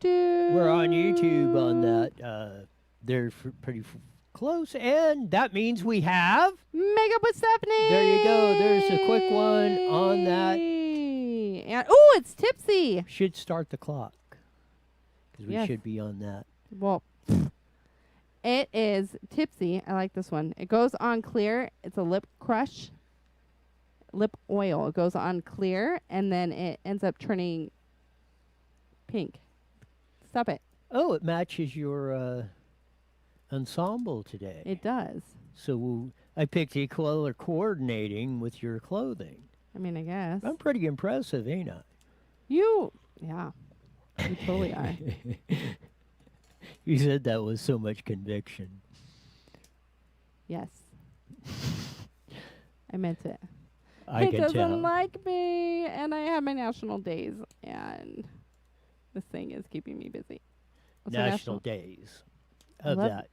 YouTube. We're on YouTube on that. They're pretty close, and that means we have. Makeup with Stephanie. There you go. There's a quick one on that. And it's Tipsy. Should start the clock because we Yes. should be on that. Well, it is Tipsy. I like this one. It goes on clear. It's a lip crush. Lip oil. It goes on clear, and then it ends up turning pink. Stop it. Oh, it matches your ensemble today. It does. So I picked a color coordinating with your clothing. I mean, I guess. I'm pretty impressive, ain't I? You totally are. You said that with so much conviction. Yes. I meant it. I He can doesn't tell. like me, and I have my national days, and this thing is keeping me busy. What's our National days I of love- that.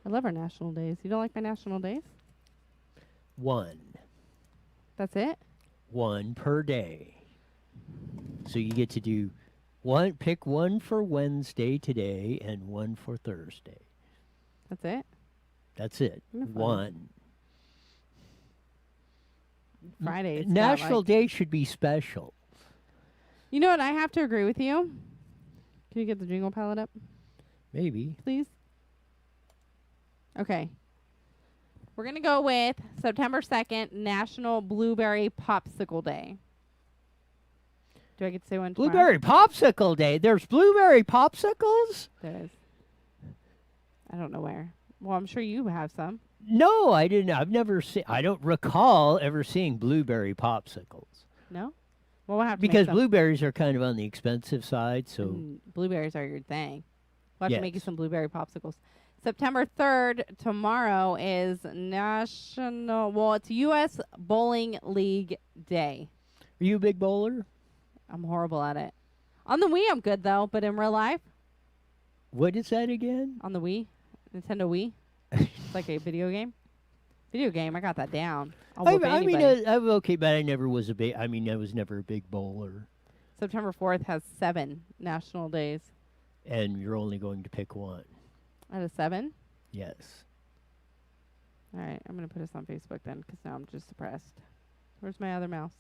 I love our national days. You don't like my national days? One That's it? per day. So you get to do one. Pick one for Wednesday today and one for Thursday. That's it? That's it. Isn't it funny? One. Fridays. got, National like- Day should be special. You know what? I have to agree with you. Can you get the jingle palette up, Maybe. please? Okay. We're going to go with September 2nd, National Blueberry Popsicle Day. Do I get to say one tomorrow? Blueberry Popsicle Day. There's blueberry popsicles? There is. I don't know where. Well, I'm sure you have some. No, I didn't. I've never seen. I don't recall ever seeing blueberry popsicles No? Well, we'll have to make because some. blueberries are kind of on the expensive side. So Blueberries are your thing. We'll have to make you Yes. some blueberry popsicles. September 3rd, tomorrow, is it's U.S. Bowling League Day. are you a big bowler? I'm horrible at it. On the Wii, I'm good, though. But in real life, What is that again? on the Wii, Nintendo Wii, it's like a video game. Video game, I got that down. I'll whoop I mean, anybody. I'm okay, but I never was a big. I mean, I was never a big bowler, September 4th has 7 national days. and you're only going to pick one. Out of 7? Yes. All right, I'm going to put this on Facebook then, because now I'm just depressed. Where's my other mouse?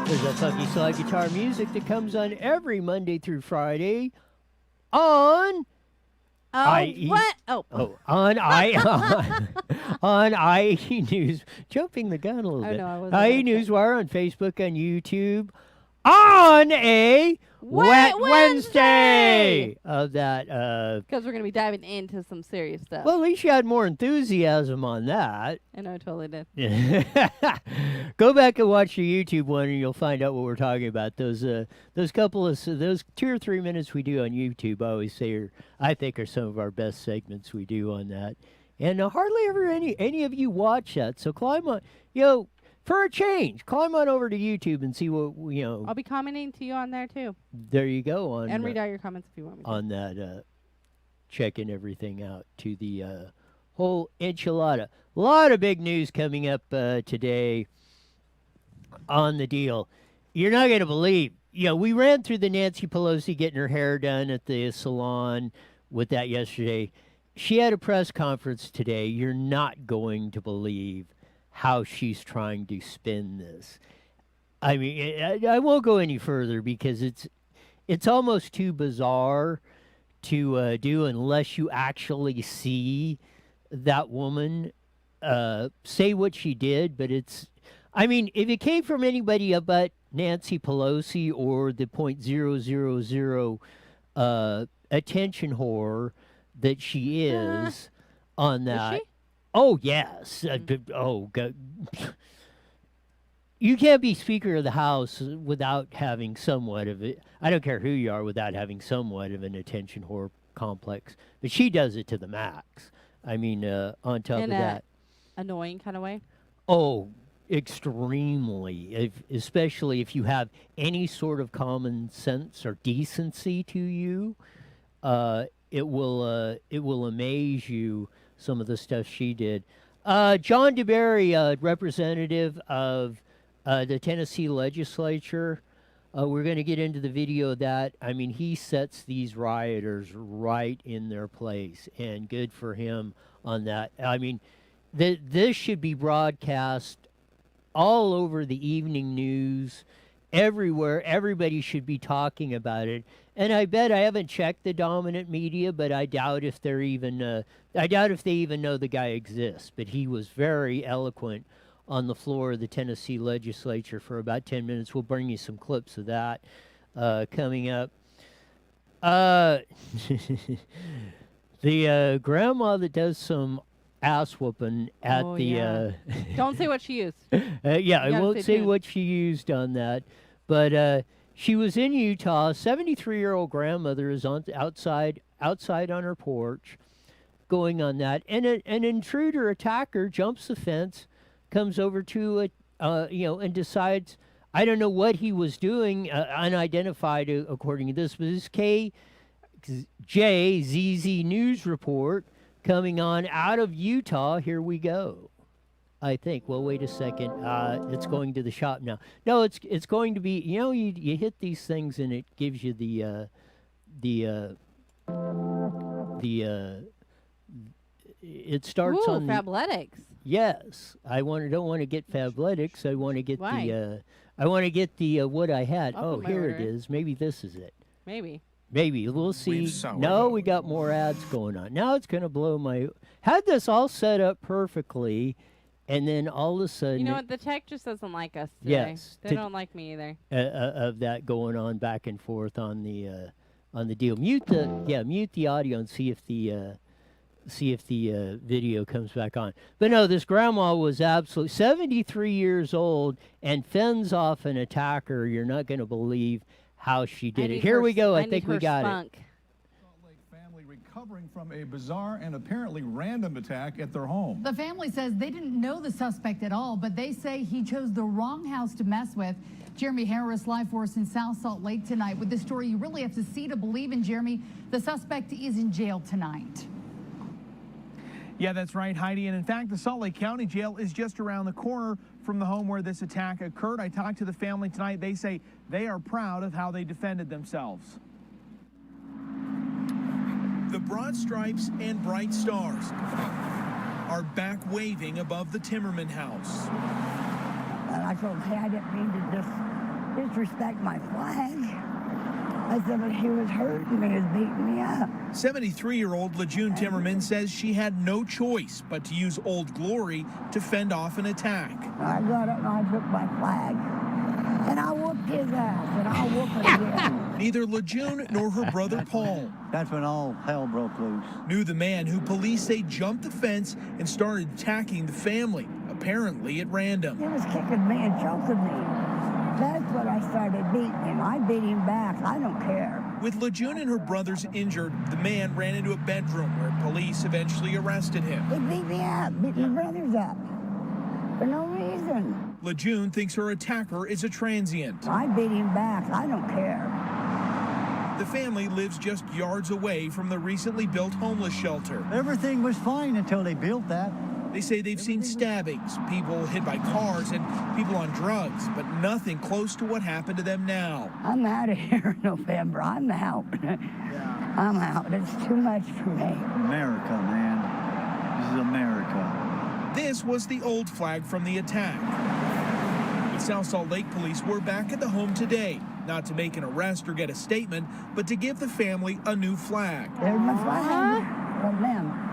There's that funky slide guitar music that comes on every Monday through Friday on What? on IE News. Jumping the gun a little Oh, bit. no, I wasn't IE gonna say- Newswire on Facebook and YouTube on a Wet Wednesday of that. Because we're going to be diving into some serious stuff. Well, at least you had more enthusiasm on that. I know, I totally did. Go back and watch the YouTube one, and you'll find out what we're talking about. Those couple of those 2 or 3 minutes we do on YouTube, I always say I think are some of our best segments we do on that. And hardly ever any of you watch that. So climb on, for a change, climb on over to YouTube and see what I'll be commenting to you on there, too. There you go on And read out your comments if you want me to. on that. Checking everything out to the whole enchilada. A lot of big news coming up today on the deal. You're not going to believe. We ran through the Nancy Pelosi getting her hair done at the salon with that yesterday. She had a press conference today. You're not going to believe how she's trying to spin this. I mean, I won't go any further because it's almost too bizarre to do unless you actually see that woman say what she did. But I mean, if it came from anybody but Nancy Pelosi or the .000 attention whore that she is on that. Is she? Oh, yes. Oh, God. you can't be Speaker of the House without having somewhat of it. I don't care who you are, without having somewhat of an attention whore complex. But she does it to the max. I mean, on top In of a that, annoying kind of way. oh, extremely. Especially if you have any sort of common sense or decency to you, it will amaze you. Some of the stuff she did. John Deberry, representative of the Tennessee legislature. We're going to get into the video of that. I mean, he sets these rioters right in their place, and good for him on that. I mean, this should be broadcast all over the evening news, everywhere. Everybody should be talking about it. And I bet, I haven't checked the dominant media, but I doubt if they're even. I doubt if they even know the guy exists. But he was very eloquent on the floor of the Tennessee legislature for about 10 minutes. We'll bring you some clips of that coming up. The grandma that does some ass whooping at Don't say what she used. yeah, I gotta won't stay say tuned. what she used on that, but she was in Utah. 73-year-old grandmother is outside on her porch, going on that, and an intruder attacker jumps the fence, comes over to it, and decides. I don't know what he was doing, unidentified according to this, but this KJZZ news report coming on out of Utah. Here we go. I think. Well, wait a second. It's going to the shop now. No, it's going to be. You hit these things and it gives you it starts Ooh, on the. Fabletics. Yes, don't want to get Fabletics. I want to get Why? I want to get the what I had. I'll Oh, put my here it order in. is. Maybe this is it. Maybe. Maybe we'll see. sourdough. No, we got more ads going on. Now it's going to blow my. Had this all set up perfectly, and then all of a sudden, You know what? The tech just doesn't like us today. Yes, They to- don't like me either. of that going on back and forth on the deal. Mute the audio and see if the video comes back on. But no, this grandma was absolutely 73 years old and fends off an attacker. You're not going to believe how she did it. Here we go. I think we got it. Salt Lake family recovering from a bizarre and apparently random attack at their home. The family says they didn't know the suspect at all, but they say he chose the wrong house to mess with. Jeremy Harris, live for us in South Salt Lake tonight with this story you really have to see to believe in. Jeremy, the suspect is in jail tonight. Yeah, that's right, Heidi. And in fact, the Salt Lake County Jail is just around the corner from the home where this attack occurred. I talked to the family tonight. They say they are proud of how they defended themselves. The broad stripes and bright stars are back waving above the Timmerman house. And I told him, hey, I didn't mean to disrespect my flag. I said, but he was hurting me, he was beating me up. 73-year-old Lejeune Timmerman says she had no choice but to use Old Glory to fend off an attack. I got up and I took my flag. And I whooped his ass, and I'll whoop it again. Neither Lejeune nor her brother Paul That's when all hell broke loose. knew the man who police say jumped the fence and started attacking the family, apparently at random. He was kicking me and choking me. That's when I started beating him. I beat him back. I don't care. With Lejeune and her brothers injured, the man ran into a bedroom where police eventually arrested him. He beat me up, beat my brothers up. For no reason. Lejeune thinks her attacker is a transient. I beat him back. I don't care. The family lives just yards away from the recently built homeless shelter. Everything was fine until they built that. They say they've seen stabbings, people hit by cars, and people on drugs, but nothing close to what happened to them now. I'm out of here in November. I'm out. I'm out. It's too much for me. America, man. This is America. This was the old flag from the attack. The South Salt Lake police were back at the home today, not to make an arrest or get a statement, but to give the family a new flag. There's my flag from them.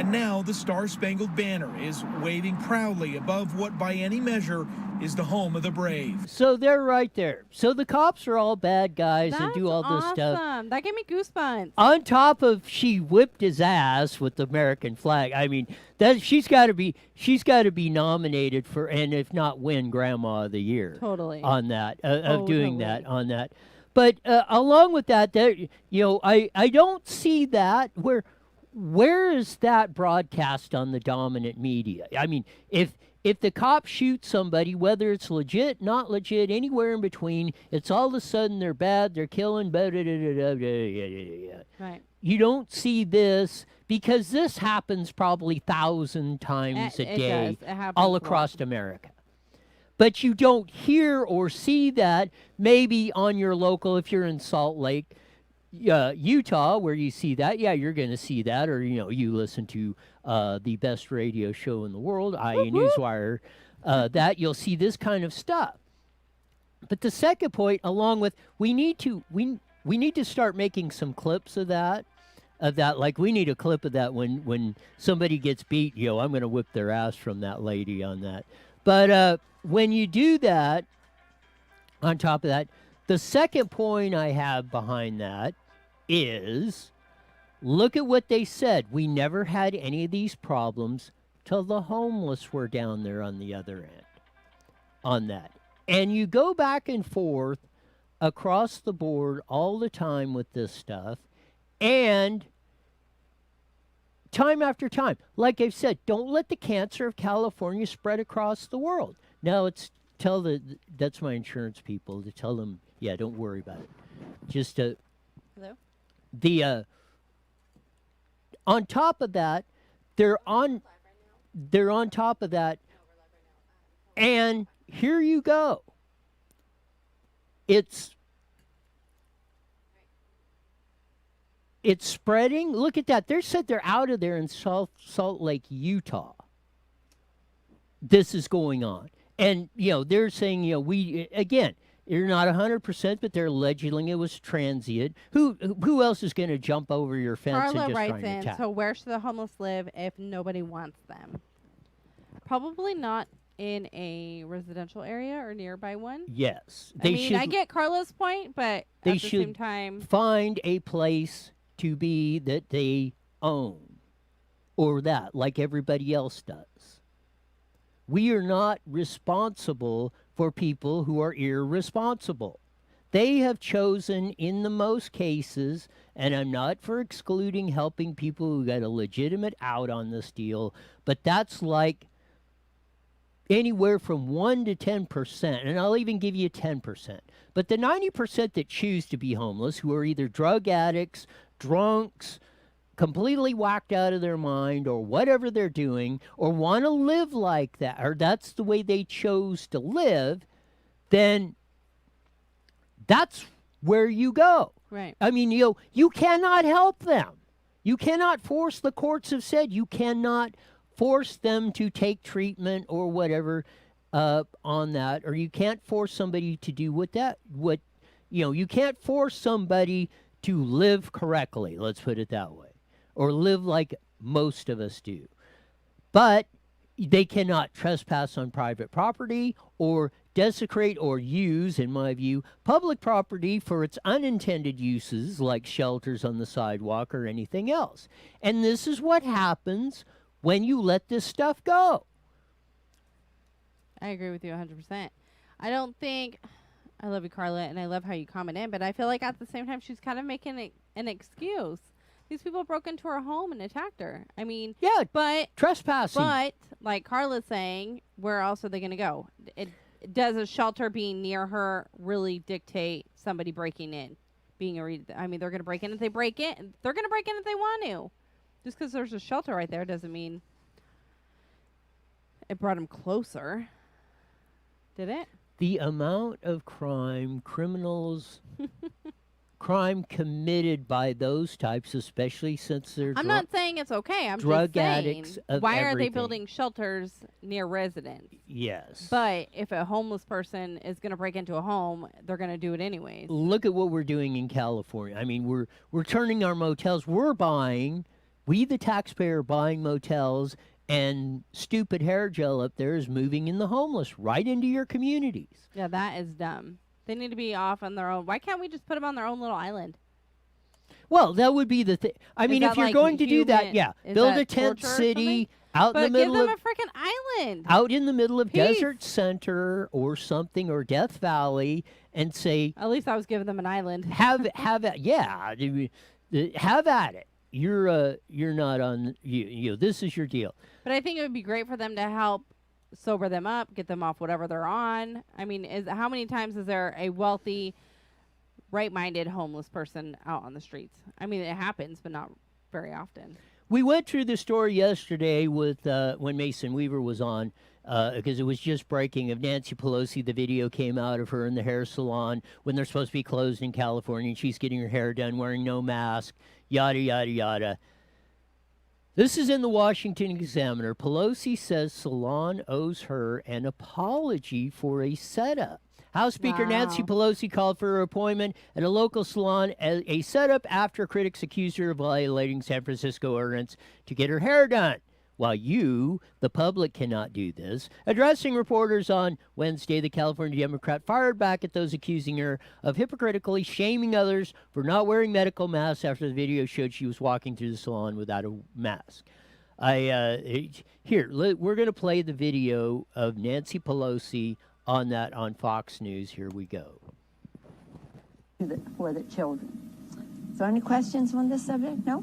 And now the Star-Spangled Banner is waving proudly above what by any measure is the home of the brave. So they're right there. So the cops are all bad guys and do all this stuff. Awesome. That gave me goosebumps. On top of she whipped his ass with the American flag. I mean, that she's got to be nominated for, and if not win, Grandma of the Year. Totally. On that of doing that on that. But along with that, there, I don't see that. Where is that broadcast on the dominant media? I mean, if the cops shoot somebody, whether it's legit, not legit, anywhere in between, it's all of a sudden they're bad, they're killing, Right. You don't see this because this happens probably 1,000 times a day It does. It happens all a across lot. America. But you don't hear or see that maybe on your local, if you're in Salt Lake, Utah, where you see that, you're going to see that, or you listen to the best radio show in the world, i.e. Newswire, that you'll see this kind of stuff. But the second point, along with we need to start making some clips of that. Like we need a clip of that when somebody gets beat, I'm going to whip their ass from that lady on that. But when you do that, on top of that, the second point I have behind that is, look at what they said. We never had any of these problems till the homeless were down there on the other end on that. And you go back and forth across the board all the time with this stuff, and time after time, like I've said, don't let the cancer of California spread across the world. Now that's my insurance people, to tell them, don't worry about it. Just Hello? On top of that, they're on top of that, and here you go. It's spreading. Look at that. They said they're out of there in Salt Lake, Utah. This is going on. And, they're saying, you're not 100%, but they're alleging it was transient. Who else is going to jump over your fence Carla and just writes trying to in, attack? so where should the homeless live if nobody wants them? Probably not in a residential area or nearby one. Yes. I get Carla's point, but They at the should same time, find a place to be that they own, or that, like everybody else does. We are not responsible for people who are irresponsible. They have chosen, in the most cases, and I'm not for excluding helping people who got a legitimate out on this deal, but that's like anywhere from 1 to 10%, and I'll even give you 10%. But the 90% that choose to be homeless, who are either drug addicts, drunks, completely whacked out of their mind, or whatever they're doing, or want to live like that, or that's the way they chose to live, then that's where you go. right. I mean, you cannot help them. You cannot force, the courts have said, you cannot force them to take treatment or whatever on that, or you can't force somebody to do you can't force somebody to live correctly, let's put it that way, or live like most of us do. But they cannot trespass on private property or desecrate or use, in my view, public property for its unintended uses like shelters on the sidewalk or anything else. And this is what happens when you let this stuff go. I agree with you 100%. I don't think, I love you, Carla, and I love how you comment in, but I feel like at the same time she's kind of making an excuse. These people broke into her home and attacked her. I mean, but trespassing. But like Carla's saying, where else are they going to go? Does a shelter being near her really dictate somebody breaking in? I mean, they're going to break in if they break in. They're going to break in if they want to. Just because there's a shelter right there doesn't mean it brought them closer. Did it? The amount of crime committed by those types, especially since they're I'm not saying it's okay. I'm drug just saying, addicts of why are they everything. building shelters near residents? Yes. But if a homeless person is going to break into a home, they're going to do it anyways. Look at what we're doing in California. I mean, we're turning our motels. We're buying. We, the taxpayer, buying motels, and stupid hair gel up there is moving in the homeless right into your communities. Yeah, that is dumb. They need to be off on their own. Why can't we just put them on their own little island? Well, that would be the thing. I mean, that if you're like going to do that, human- yeah, is build that a tent torture or city something? out But in the give middle them of a freaking island. out in the middle of Peace. Desert Center or something, or Death Valley, and say, At least I was giving them an island. have at have at it. You're not on you know, this is your deal. But I think it would be great for them to help sober them up, get them off whatever they're on. I mean, how many times is there a wealthy, right-minded homeless person out on the streets? I mean, it happens, but not very often. We went through the story yesterday with when Mason Weaver was on, because it was just breaking of Nancy Pelosi. The video came out of her in the hair salon when they're supposed to be closed in California, and she's getting her hair done wearing no mask, yada, yada, yada. This is in the Washington Examiner. Pelosi says salon owes her an apology for a setup. House Speaker Nancy Wow. Pelosi called for her appointment at a local salon as a setup after critics accused her of violating San Francisco ordinance to get her hair done. While you, the public, cannot do this. Addressing reporters on Wednesday, the California Democrat fired back at those accusing her of hypocritically shaming others for not wearing medical masks after the video showed she was walking through the salon without a mask. We're going to play the video of Nancy Pelosi on Fox News. Here we go. For the children. So any questions on this subject? No?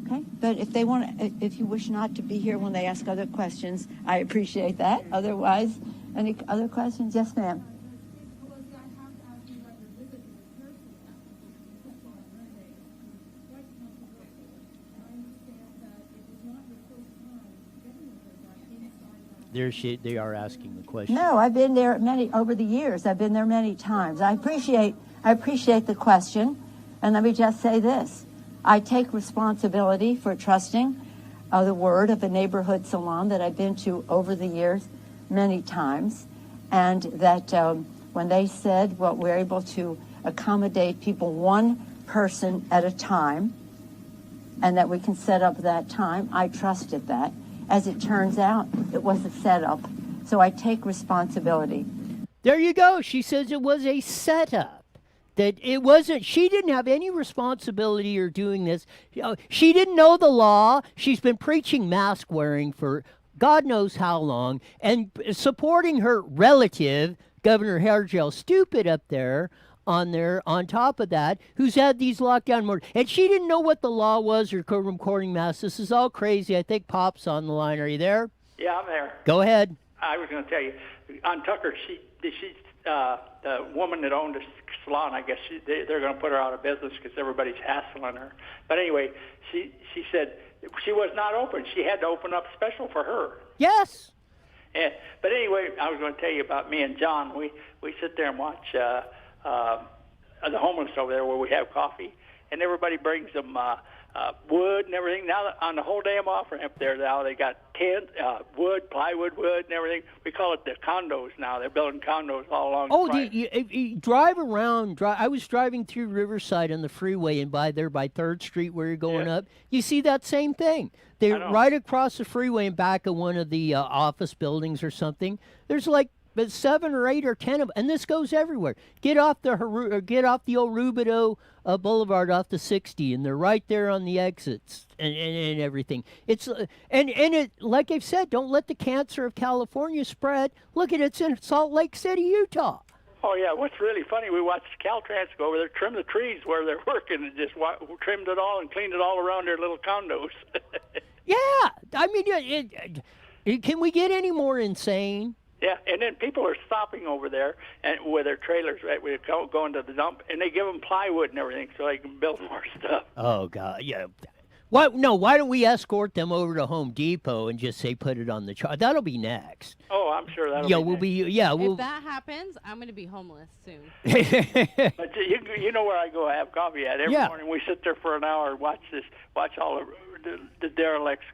Okay. But if you wish not to be here when they ask other questions, I appreciate that. Otherwise, any other questions? Yes, ma'am. They are asking the question. No, I've been there over the years. I've been there many times. I appreciate the question. And let me just say this. I take responsibility for trusting the word of a neighborhood salon that I've been to over the years many times. And that when they said, well, we're able to accommodate people one person at a time, and that we can set up that time, I trusted that. As it turns out, it was a setup. So I take responsibility. There you go. She says it was a setup. That it wasn't, she didn't have any responsibility or doing this. She didn't know the law. She's been preaching mask wearing for God knows how long and supporting her relative, Governor Hairgel Stupid up there on top of that, who's had these lockdown murders. And she didn't know what the law was or recording masks. This is all crazy. I think Pop's on the line. Are you there? Yeah, I'm there. Go ahead. I was going to tell you, on Tucker, the woman that owned the salon, I guess they're going to put her out of business because everybody's hassling her. But anyway, she said she was not open. She had to open up special for her. Yes. But anyway, I was going to tell you about me and John. We sit there and watch the homeless over there where we have coffee, and everybody brings them wood and everything. Now on the whole damn offering up there, now they got wood, plywood, wood, and everything. We call it the condos now. They're building condos all along. Oh, you drive around. I was driving through Riverside on the freeway, and by 3rd Street where you're going up, you see that same thing. They're right across the freeway and back of one of the office buildings or something. There's like 7 or 8 or 10 of them, and this goes everywhere. Get off the old Rubidoux Boulevard off the 60, and they're right there on the exits and everything. It's and it, like I've said, don't let the cancer of California spread. Look at it's in Salt Lake City, Utah. Oh yeah, what's really funny? We watched Caltrans go over there, trim the trees where they're working, and just trimmed it all and cleaned it all around their little condos. Yeah, I mean, can we get any more insane? Yeah, and then people are stopping over there and with their trailers, right? We're going to the dump, and they give them plywood and everything so they can build more stuff. Oh God, yeah. Why don't we escort them over to Home Depot and just say put it on the chart? That'll be next. Oh, I'm sure that'll be next. If that happens, I'm going to be homeless soon. But you know where I go have coffee at every morning. We sit there for an hour and watch all the derelicts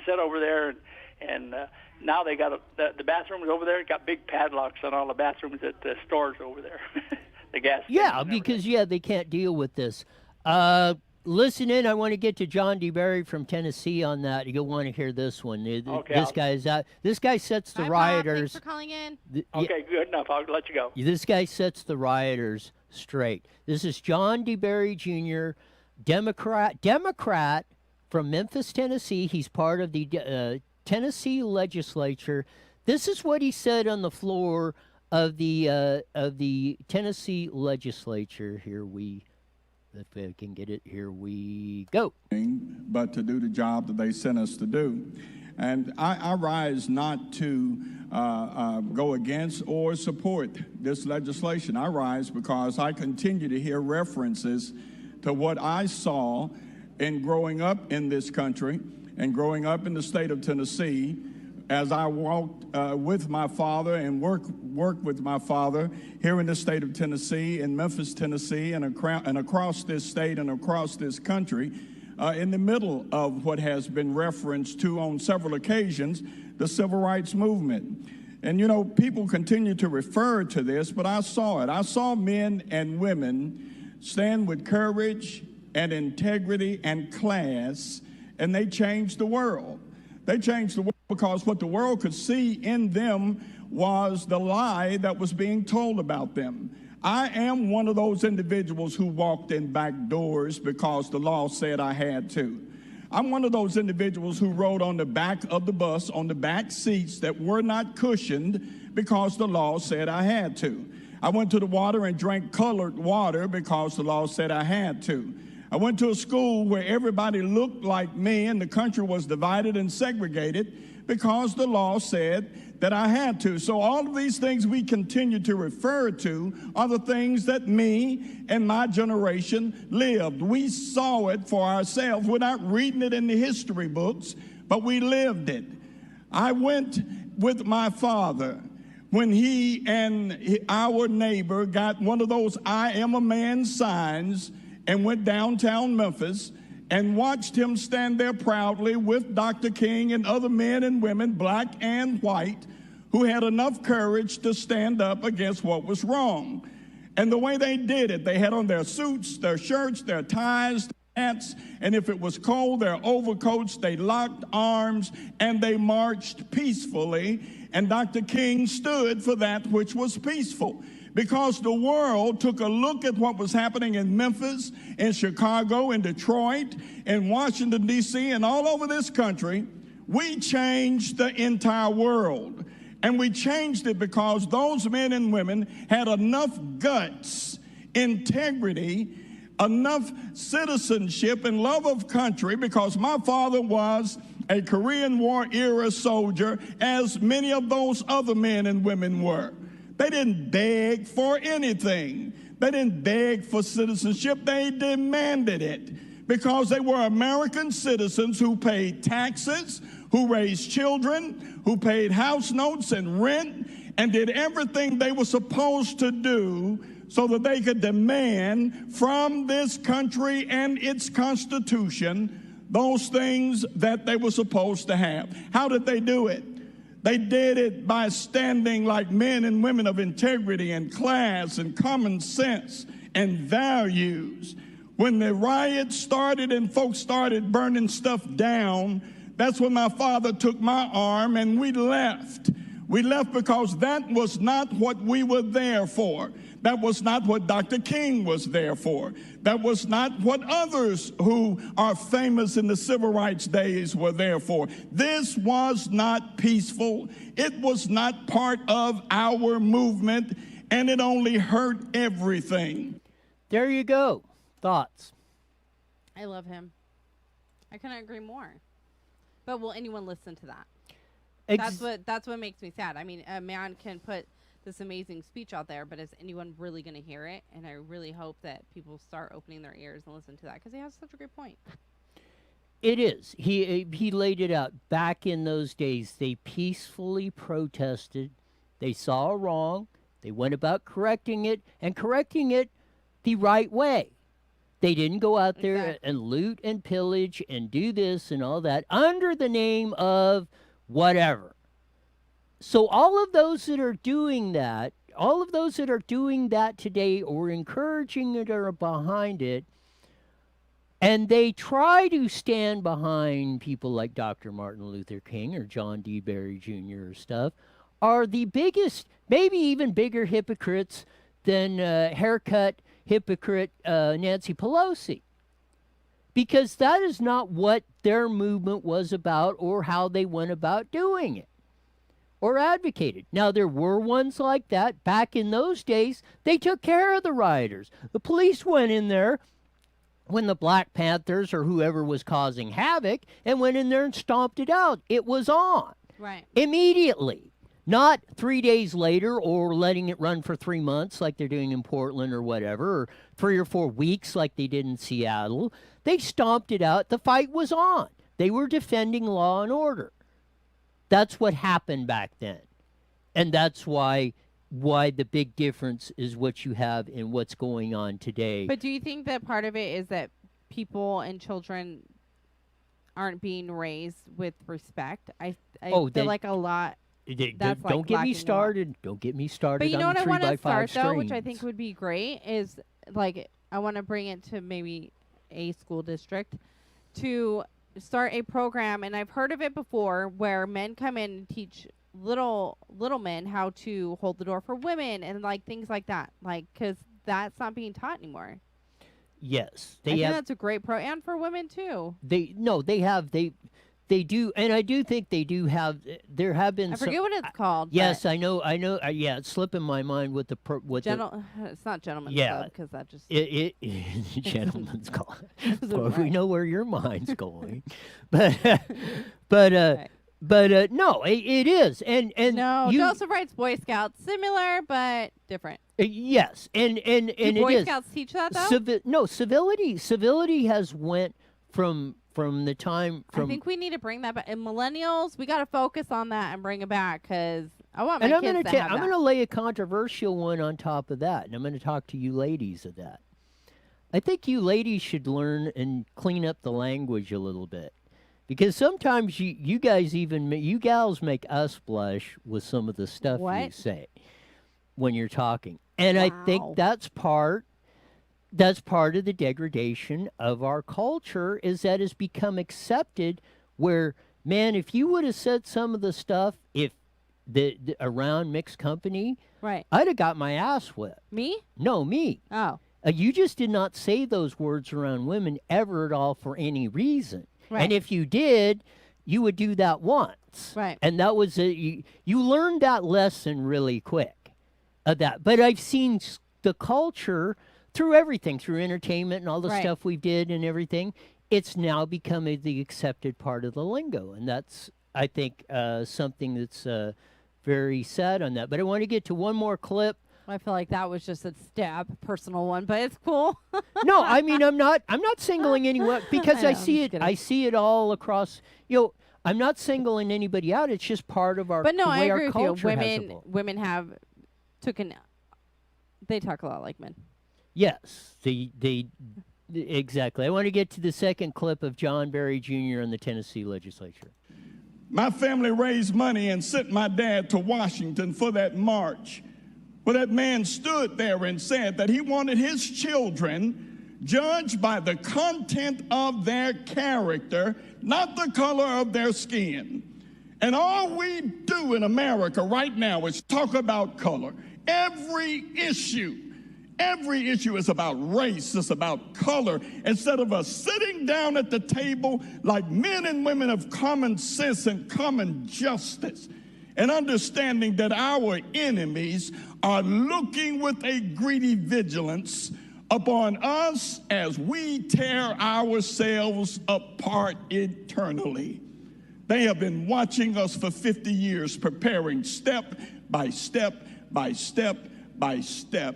sit over there and now they got the bathrooms over there. Got big padlocks on all the bathrooms at the stores over there. The gas. Yeah, because they can't deal with this. listen in. I want to get to John Deberry from Tennessee on that. You'll want to hear this one. Okay, This guy's out. This guy sets the Bye, Bob. rioters. Thanks for calling in. Okay, good enough. I'll let you go. This guy sets the rioters straight. This is John Deberry Jr., Democrat from Memphis, Tennessee. He's part of the Tennessee legislature. This is what he said on the floor of the Tennessee legislature. If I can get it, here we go. But to do the job that they sent us to do. And I rise not to go against or support this legislation. I rise because I continue to hear references to what I saw in growing up in this country and growing up in the state of Tennessee as I walked with my father and worked with my father here in the state of Tennessee, in Memphis, Tennessee, and across this state and across this country, in the middle of what has been referenced to on several occasions, the civil rights movement. And, you know, people continue to refer to this, but I saw it. I saw men and women stand with courage and integrity and class, and they changed the world. They changed the world because what the world could see in them was the lie that was being told about them. I am one of those individuals who walked in back doors because the law said I had to. I'm one of those individuals who rode on the back of the bus, on the back seats that were not cushioned because the law said I had to. I went to the water and drank colored water because the law said I had to. I went to a school where everybody looked like me and the country was divided and segregated because the law said that I had to. So all of these things we continue to refer to are the things that me and my generation lived. We saw it for ourselves. We're not reading it in the history books, but we lived it. I went with my father when he and our neighbor got one of those I am a man signs and went downtown Memphis and watched him stand there proudly with Dr. King and other men and women, black and white, who had enough courage to stand up against what was wrong. And the way they did it, they had on their suits, their shirts, their ties, their hats, and if it was cold, their overcoats. They locked arms and they marched peacefully, and Dr. King stood for that which was peaceful. Because the world took a look at what was happening in Memphis, in Chicago, in Detroit, in Washington, D.C., and all over this country, we changed the entire world. And we changed it because those men and women had enough guts, integrity, enough citizenship and love of country, because my father was a Korean War era soldier, as many of those other men and women were. They didn't beg for anything. They didn't beg for citizenship. They demanded it because they were American citizens who paid taxes, who raised children, who paid house notes and rent, and did everything they were supposed to do so that they could demand from this country and its Constitution those things that they were supposed to have. How did they do it? They did it by standing like men and women of integrity and class and common sense and values. When the riots started and folks started burning stuff down, that's when my father took my arm and we left. We left because that was not what we were there for. That was not what Dr. King was there for. That was not what others who are famous in the civil rights days were there for. This was not peaceful. It was not part of our movement, and it only hurt everything. There you go. Thoughts? I love him. I couldn't agree more. But will anyone listen to that? That's what makes me sad. I mean, a man can put this amazing speech out there, but is anyone really going to hear it? And I really hope that people start opening their ears and listen to that, because he has such a great point. It is. He laid it out. Back in those days, they peacefully protested. They saw a wrong. They went about correcting it, and correcting it the right way. They didn't go out there and loot and pillage and do this and all that under the name of whatever. So all of those that are doing that, today or encouraging it or behind it, And they try to stand behind people like Dr. Martin Luther King or John Deberry Jr. or stuff, are the biggest, maybe even bigger hypocrites than haircut hypocrite Nancy Pelosi. Because that is not what their movement was about or how they went about doing it or advocated. Now, there were ones like that. Back in those days, they took care of the rioters. The police went in there when the Black Panthers or whoever was causing havoc and went in there and stomped it out. It was on. Right. Immediately. Not 3 days later or letting it run for 3 months like they're doing in Portland or whatever, or 3 or 4 weeks like they did in Seattle. They stomped it out. The fight was on. They were defending law and order. That's what happened back then. And that's why the big difference is what you have in what's going on today. But do you think that part of it is that people and children aren't being raised with respect? I feel like a lot. That's like don't get me lacking a lot. started. Don't get me started. But you know on what I the want to 3x5 start though, which I screens. think would be great, is like I want to bring it to maybe a school district to start a program, and I've heard of it before, where men come in and teach little men how to hold the door for women and like things like that, like because that's not being taught anymore. Yes, I think that's a great pro, and for women too. They do, and I do think they do have. There have been. I forget what it's called. Yes, I know. Yeah, it's slipping my mind with the it's not Gentleman's Club because that just it Gentleman's Club. Well, we know where your mind's going, but no, it is, and no. Joseph writes Boy Scouts, similar but different. Yes, and Do it Boy is. Scouts teach that though? Civility has went from the time from. I think we need to bring that back. And millennials, we got to focus on that and bring it back because I want my kids to have that. I'm going to lay a controversial one on top of that, and I'm going to talk to you ladies of that. I think you ladies should learn and clean up the language a little bit. Because sometimes you guys you gals make us blush with some of the stuff you say when you're talking. And I think that's part of the degradation of our culture, is that it's become accepted where, man, if you would have said some of the stuff around mixed company, right, I'd have got my ass whipped. Me? No, me. Oh. You just did not say those words around women ever at all for any reason. Right. And if you did, you would do that once. Right. And that was you learned that lesson really quick of that. But I've seen the culture through everything, through entertainment and all the stuff we did and everything. It's now become the accepted part of the lingo. And that's, I think, something that's very sad on that. But I want to get to one more clip. I feel like that was just a personal one, but it's cool. No, I mean, I'm not singling anyone because I see it all across. I'm not singling anybody out. It's just part of our. But no, the I way agree our with you. culture Women have they talk a lot like men. Yes, they exactly. I want to get to the second clip of John Berry Jr. in the Tennessee legislature. My family raised money and sent my dad to Washington for that march, where that man stood there and said that he wanted his children judged by the content of their character, not the color of their skin. And all we do in America right now is talk about color. Every issue is about race, it's about color, instead of us sitting down at the table like men and women of common sense and common justice, and understanding that our enemies are looking with a greedy vigilance upon us as we tear ourselves apart eternally. They have been watching us for 50 years, preparing step by step by step by step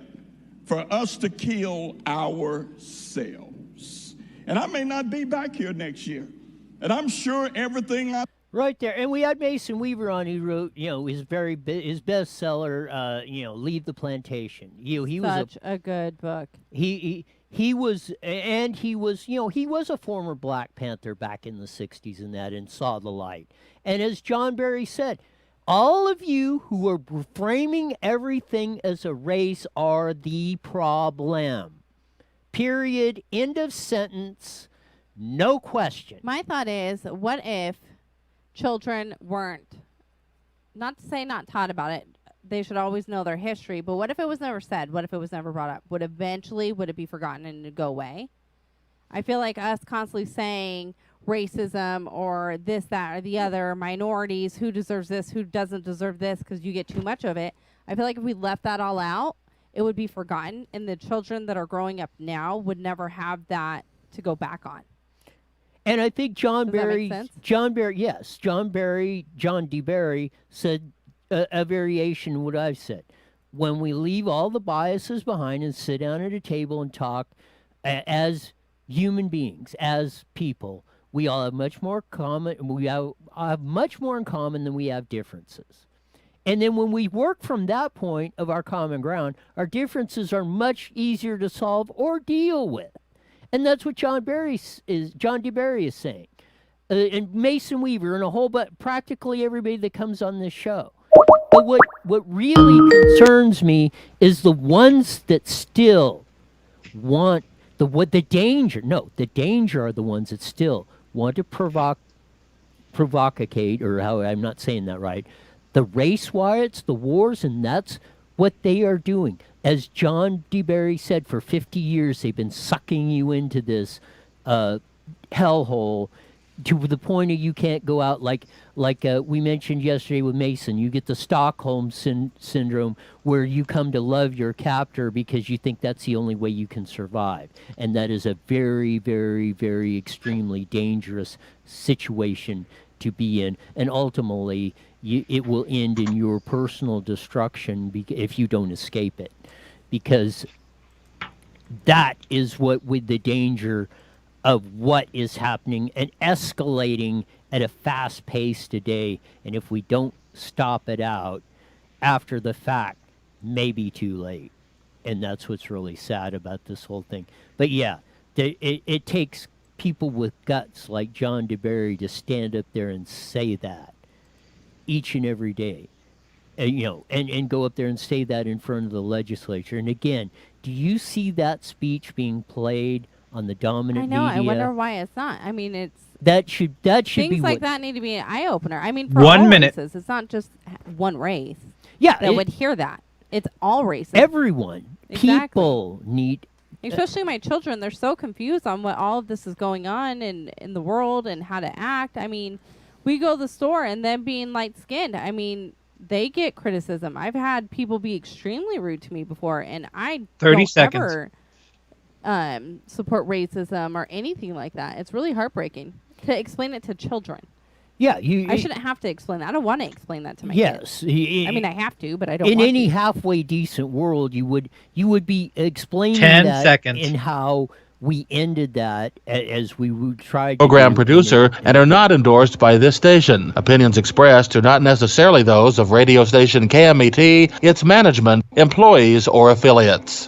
for us to kill ourselves. And I may not be back here next year, and I'm sure everything I... Right there, and we had Mason Weaver on, who wrote, his bestseller, "Leave the Plantation." He was such a good book. He was a former Black Panther back in the '60s and saw the light. And as John Berry said, all of you who are framing everything as a race are the problem. Period. End of sentence. No question. My thought is, what if children weren't, not to say not taught about it, they should always know their history, but what if it was never said? What if it was never brought up? Would it be forgotten and it'd go away? I feel like us constantly saying racism or this, that, or the other, minorities, who deserves this, who doesn't deserve this, because you get too much of it. I feel like if we left that all out, it would be forgotten, and the children that are growing up now would never have that to go back on. And I think John Does that make Barry, sense? John Deberry said a variation of what I've said. When we leave all the biases behind and sit down at a table and talk as human beings, as people, we all have much more common. We have much more in common than we have differences. And then when we work from that point of our common ground, our differences are much easier to solve or deal with. And that's what John DeBerry is saying. And Mason Weaver and a whole but practically everybody that comes on this show. But what really concerns me is the ones that still want the danger are the ones that still want to provocate, or how, I'm not saying that right, the race riots, the wars, and that's what they are doing. As John DeBerry said, for 50 years they've been sucking you into this hellhole to the point of you can't go out, like we mentioned yesterday with Mason. You get the Stockholm syndrome, where you come to love your captor because you think that's the only way you can survive. And that is a very, very, very extremely dangerous situation to be in. And ultimately, it will end in your personal destruction if you don't escape it. Because that is what with the danger of what is happening and escalating at a fast pace today. And if we don't stop it out after the fact, maybe too late. And that's what's really sad about this whole thing. But yeah, it takes people with guts like John DeBerry to stand up there and say that each and every day. And go up there and say that in front of the legislature. And again, do you see that speech being played on the dominant media? I wonder why it's not. I mean, it's that should things be like what, that need to be an eye opener. I mean, for 1 all minute. races, it's not just one race. Yeah, that would hear that. It's all races. Everyone, Exactly. people need. Especially my children, they're so confused on what all of this is going on in the world and how to act. I mean, we go to the store and them being light-skinned, I mean, they get criticism. I've had people be extremely rude to me before, and I 30 don't seconds. ever support racism or anything like that. It's really heartbreaking to explain it to children. Yeah, I shouldn't have to explain that. I don't want to explain that to my yes, kids. I mean, I have to, but I don't in want any to. halfway decent world, you would be explaining 10 that seconds. and how we ended that as we tried to Program do producer and are not endorsed by this station. Opinions expressed are not necessarily those of radio station KMET, its management, employees, or affiliates.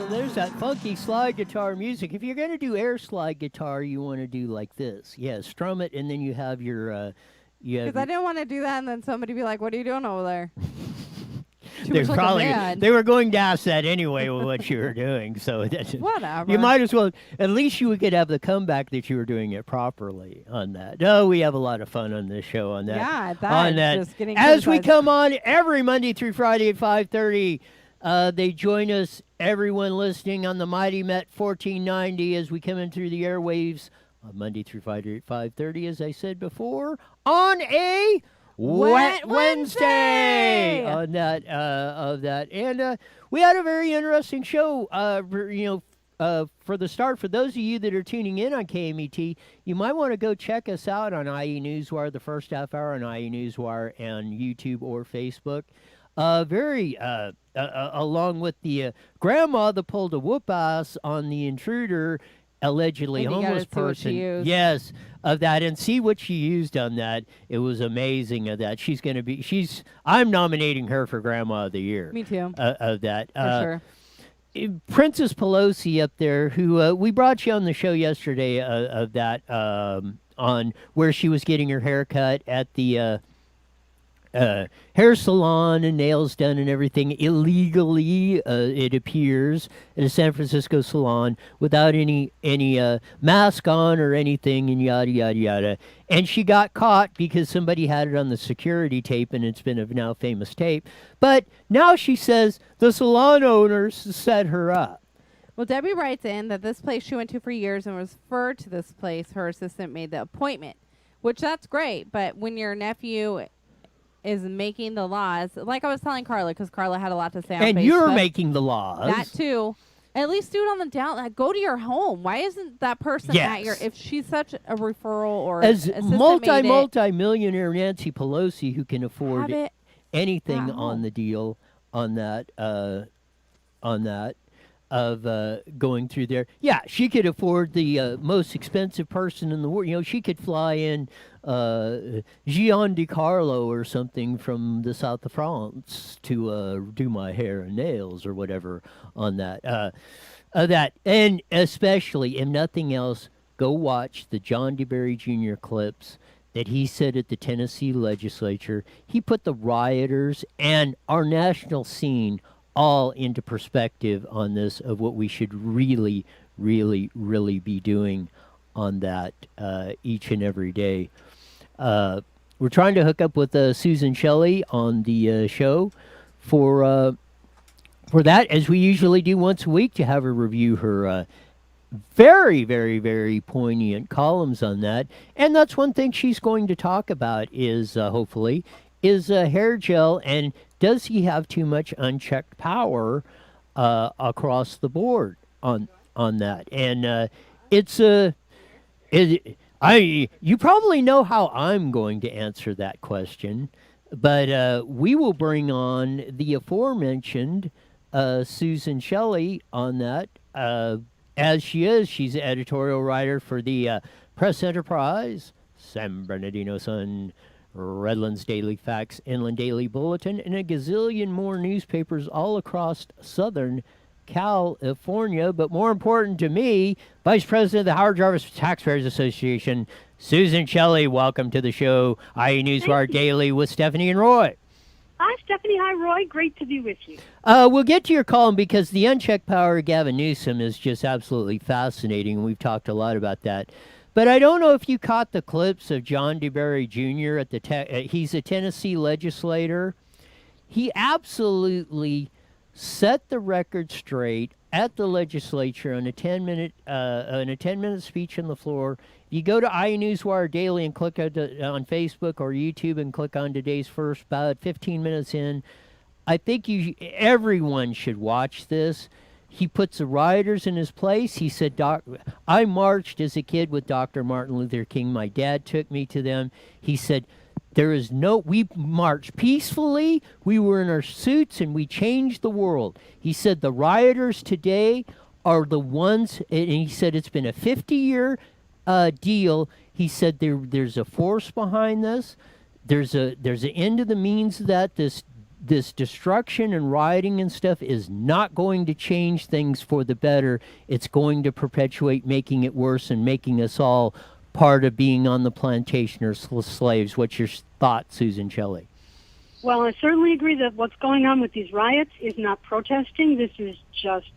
There's that funky slide guitar music. If you're going to do air slide guitar, you want to do like this. Yeah, strum it, and then you have your... Because I didn't want to do that, and then somebody be like, what are you doing over there? They were going to ask that anyway with what you were doing. So whatever. You might as well, at least you could have the comeback that you were doing it properly on that. No, we have a lot of fun on this show on that. Yeah, on that. Just getting As we criticized. come on every Monday through Friday at 5:30, they join us, everyone listening on the Mighty Met 1490 as we come in through the airwaves on Monday through Friday at 5:30, as I said before, on a Wet Wednesday on that of that, and we had a very interesting show. For the start, for those of you that are tuning in on KMET, you might want to go check us out on IE Newswire, the first half hour on IE Newswire and YouTube or Facebook. Along with the grandma that pulled a whoop ass on the intruder allegedly And you homeless gotta see what she person. used. Yes, of that, and see what she used on that. It was amazing of that. I'm nominating her for Grandma of the Year. Me too. Of that. For sure. Princess Pelosi up there, who we brought you on the show yesterday of that on where she was getting her hair cut at the hair salon and nails done and everything illegally, it appears, at a San Francisco salon without any mask on or anything, and yada yada yada. And she got caught because somebody had it on the security tape, and it's been a now famous tape. But now she says the salon owners set her up. Well, Debbie writes in that this place she went to for years and was referred to this place. Her assistant made the appointment, which that's great. But when your nephew is making the laws, like I was telling Carla, because Carla had a lot to say on Facebook. And you're making the laws. That too. At least do it on the down. Like, go to your home. Why isn't that person at your? If she's such a referral or as multi-millionaire Nancy Pelosi, who can have afford it anything at on home. the deal on that of going through there. Yeah, she could afford the most expensive person in the world. You know, she could fly in Gian Di Carlo or something from the south of France to do my hair and nails or whatever on that. And especially, if nothing else, go watch the John Deberry Jr. clips that he said at the Tennessee legislature. He put the rioters and our national scene all into perspective on this of what we should really, really, really be doing on that each and every day. We're trying to hook up with Susan Shelley on the show for that, as we usually do once a week, to have her review her very, very, very poignant columns on that. And that's one thing she's going to talk about is, hopefully, is hair gel, and does he have too much unchecked power across the board on that? And you probably know how I'm going to answer that question, but we will bring on the aforementioned Susan Shelley on that, as she's an editorial writer for the Press Enterprise, San Bernardino Sun, Redlands Daily Facts, Inland Daily Bulletin, and a gazillion more newspapers all across Southern California. But more important to me, Vice President of the Howard Jarvis Taxpayers Association, Susan Shelley. Welcome to the show, IE Newswire Daily with Stephanie and Roy. Hi, Stephanie. Hi, Roy. Great to be with you. We'll get to your column because the unchecked power of Gavin Newsom is just absolutely fascinating, and we've talked a lot about that. But I don't know if you caught the clips of John Deberry Jr. at the he's a Tennessee legislator. He absolutely set the record straight at the legislature on a 10-minute speech on the floor. You go to IE Newswire Daily and click on Facebook or YouTube and click on today's first, about 15 minutes in. I think everyone should watch this. He puts the rioters in his place. He said, I marched as a kid with Dr. Martin Luther King. My dad took me to them. He said, we marched peacefully. We were in our suits and we changed the world. He said, the rioters today are the ones, and he said, it's been a 50-year deal. He said, there's a force behind this. There's an end to the means of that. This destruction and rioting and stuff is not going to change things for the better. It's going to perpetuate making it worse and making us all part of being on the plantation or slaves. What's your thought, Susan Shelley? Well, I certainly agree that what's going on with these riots is not protesting. This is just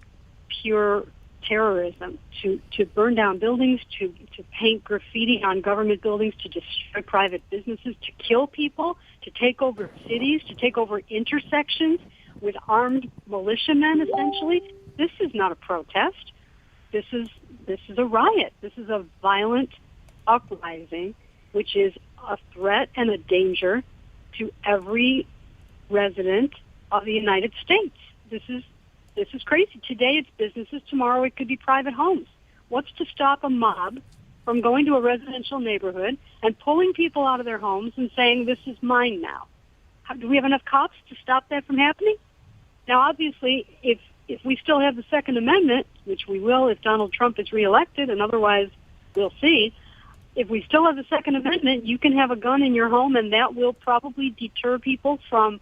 pure terrorism, to burn down buildings, to paint graffiti on government buildings, to destroy private businesses, to kill people, to take over cities, to take over intersections with armed militiamen, essentially. This is not a protest. This is a riot. This is a violent uprising, which is a threat and a danger to every resident of the United States. This is crazy. Today it's businesses. Tomorrow it could be private homes. What's to stop a mob from going to a residential neighborhood and pulling people out of their homes and saying, this is mine now? Do we have enough cops to stop that from happening? Now, obviously, if we still have the Second Amendment, which we will if Donald Trump is reelected, and otherwise we'll see. If we still have the Second Amendment, you can have a gun in your home, and that will probably deter people from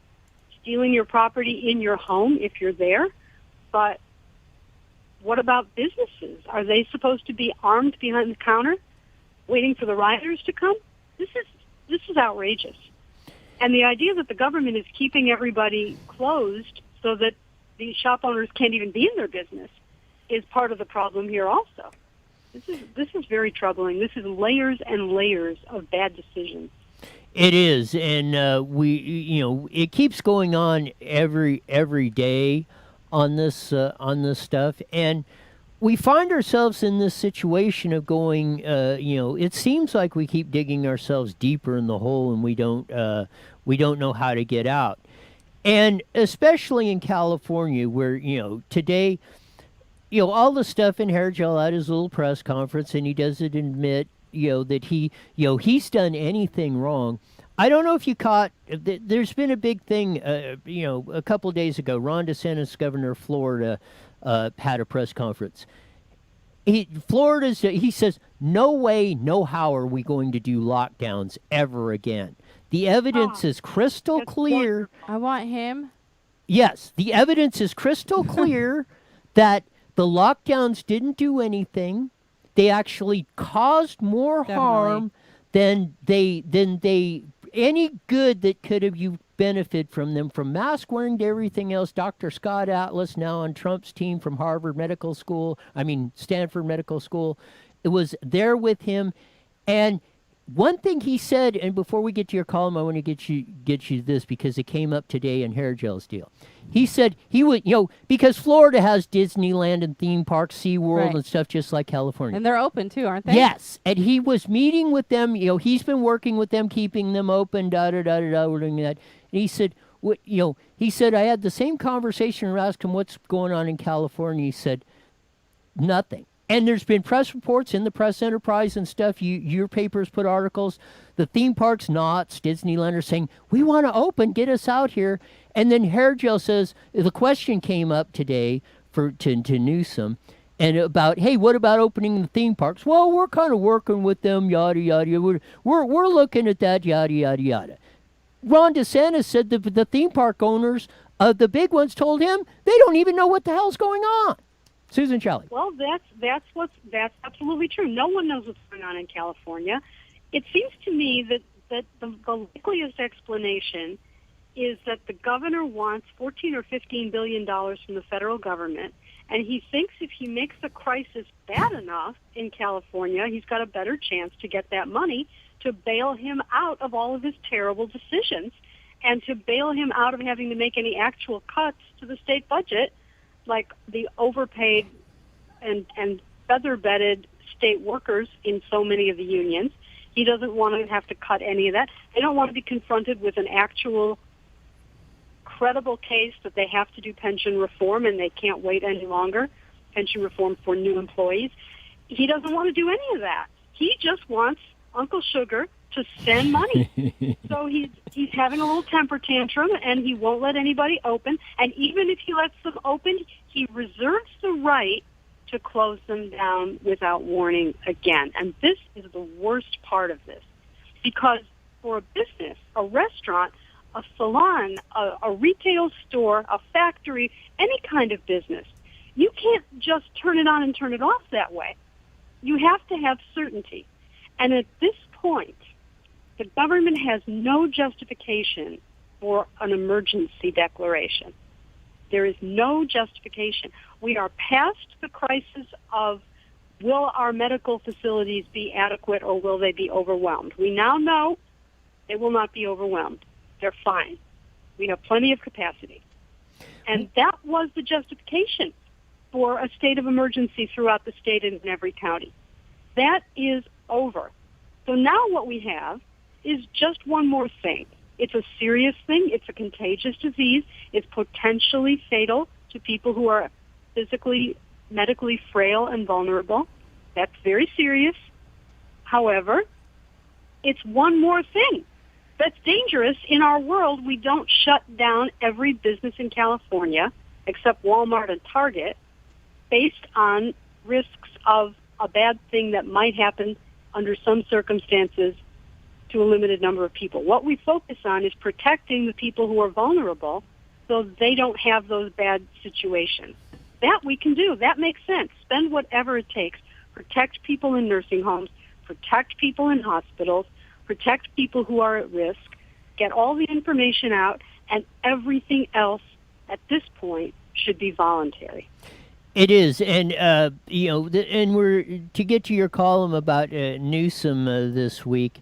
stealing your property in your home if you're there. But what about businesses? Are they supposed to be armed behind the counter, waiting for the rioters to come? This is outrageous. And the idea that the government is keeping everybody closed so that the shop owners can't even be in their business is part of the problem here also. This is very troubling. This is layers and layers of bad decisions. It is, and it keeps going on every day on this stuff, and we find ourselves in this situation of going. It seems like we keep digging ourselves deeper in the hole, and we don't know how to get out. And especially in California, where today, all the stuff in Hairgel at his little press conference, and he doesn't admit that he's done anything wrong. I don't know if you caught. There's been a big thing. A couple days ago, Ron DeSantis, governor of Florida, had a press conference. He says, no way, no how are we going to do lockdowns ever again. The evidence is crystal clear. I want him. Yes, the evidence is crystal clear that the lockdowns didn't do anything. They actually caused more harm than any good that could have you benefit from them, from mask wearing to everything else. Dr. Scott Atlas, now on Trump's team from Stanford Medical School, it was there with him. And one thing he said, and before we get to your column, I want to get you this because it came up today in Hairgel's deal. He said he would, because Florida has Disneyland and theme parks, SeaWorld and stuff just like California. And they're open too, aren't they? Yes. And he was meeting with them. He's been working with them, keeping them open, we're doing that. And he said, I had the same conversation and asked him what's going on in California. He said, nothing. And there's been press reports in the press enterprise and stuff. Your papers put articles. The theme parks, Knott's, Disneyland are saying, we want to open, get us out here. And then Hairgel says, the question came up today to Newsom, and about, hey, what about opening the theme parks? Well, we're kind of working with them, yada, yada. We're looking at that, yada, yada, yada. Ron DeSantis said that the theme park owners, the big ones, told him they don't even know what the hell's going on. Susan Shelley. Well, that's absolutely true. No one knows what's going on in California. It seems to me that the likeliest explanation is that the governor wants $14 or $15 billion from the federal government, and he thinks if he makes the crisis bad enough in California, he's got a better chance to get that money to bail him out of all of his terrible decisions and to bail him out of having to make any actual cuts to the state budget, like the overpaid and feather-bedded state workers in so many of the unions. He doesn't want to have to cut any of that. They don't want to be confronted with an actual credible case that they have to do pension reform and they can't wait any longer, pension reform for new employees. He doesn't want to do any of that. He just wants Uncle Sugar to send money. So he's having a little temper tantrum, and he won't let anybody open. And even if he lets them open, he reserves the right to close them down without warning again. And this is the worst part of this, because for a business, a restaurant, a salon, a retail store, a factory, any kind of business, you can't just turn it on and turn it off that way. You have to have certainty. And at this point, the government has no justification for an emergency declaration. There is no justification. We are past the crisis of will our medical facilities be adequate or will they be overwhelmed? We now know they will not be overwhelmed. They're fine. We have plenty of capacity. And that was the justification for a state of emergency throughout the state and in every county. That is over. So now what we have is just one more thing. It's a serious thing. It's a contagious disease. It's potentially fatal to people who are physically, medically frail and vulnerable. That's very serious. However, it's one more thing that's dangerous. In our world, we don't shut down every business in California, except Walmart and Target, based on risks of a bad thing that might happen under some circumstances to a limited number of people. What we focus on is protecting the people who are vulnerable so they don't have those bad situations. That we can do. That makes sense. Spend whatever it takes. Protect people in nursing homes, protect people in hospitals, protect people who are at risk, get all the information out, and everything else at this point should be voluntary. It is, and and we're to get to your column about Newsom this week.